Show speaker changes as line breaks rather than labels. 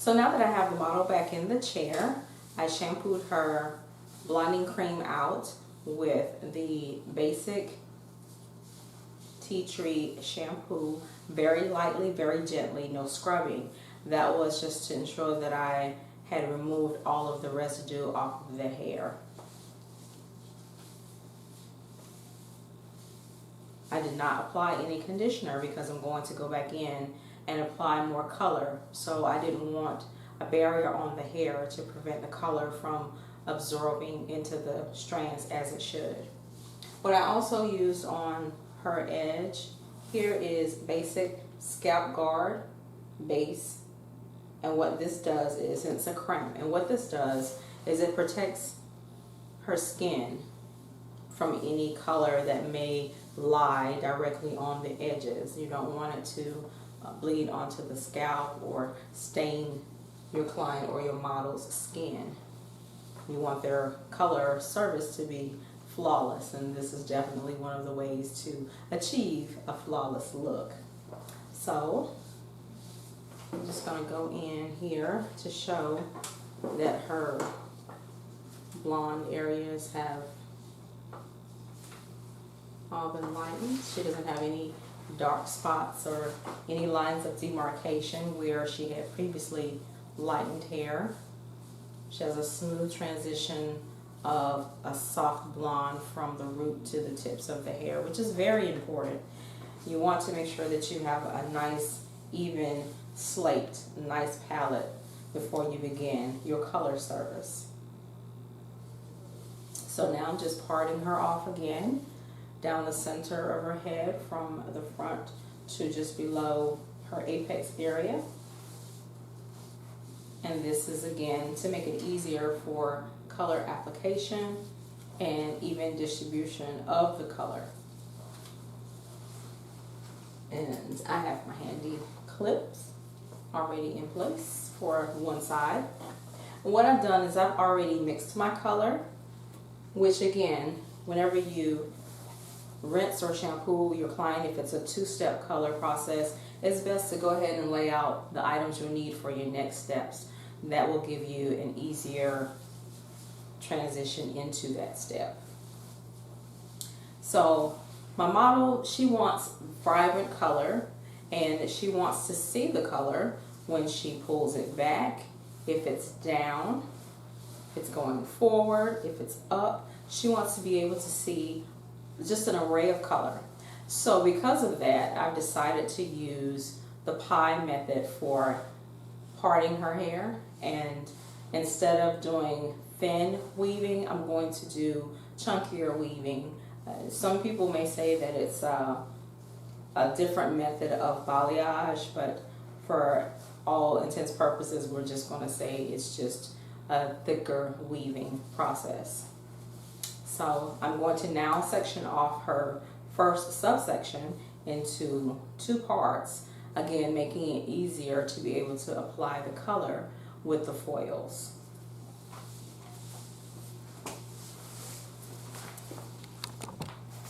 So now that I have the model back in the chair, I shampooed her blonding cream out with the basic tea tree shampoo, very lightly, very gently, no scrubbing. That was just to ensure that I had removed all of the residue off of the hair. I did not apply any conditioner because I'm going to go back in and apply more color. So I didn't want a barrier on the hair to prevent the color from absorbing into the strands as it should. What I also used on her edge here is basic scalp guard base. And what this does is, it's a cream, and what this does is it protects her skin from any color that may lie directly on the edges. You don't want it to bleed onto the scalp or stain your client or your model's skin. You want their color service to be flawless, and this is definitely one of the ways to achieve a flawless look. So I'm just going to go in here to show that her blonde areas have all been lightened. She doesn't have any dark spots or any lines of demarcation where she had previously lightened hair. She has a smooth transition of a soft blonde from the root to the tips of the hair, which is very important. You want to make sure that you have a nice, even, slaked, nice palette before you begin your color service. So now I'm just parting her off again down the center of her head from the front to just below her apex area. And this is again to make it easier for color application and even distribution of the color. And I have my handy clips already in place for one side. And what I've done is I've already mixed my color, which again, whenever you rinse or shampoo your client, if it's a two-step color process, it's best to go ahead and lay out the items you'll need for your next steps. That will give you an easier transition into that step. So my model, she wants vibrant color, and she wants to see the color when she pulls it back, if it's down, if it's going forward, if it's up. She wants to be able to see just an array of color. So because of that, I've decided to use the pie method for parting her hair, and instead of doing thin weaving, I'm going to do chunkier weaving. Some people may say that it's a different method of balayage, but for all intents and purposes, we're just going to say it's just a thicker weaving process. So I'm going to now section off her first subsection into two parts, again making it easier to be able to apply the color with the foils.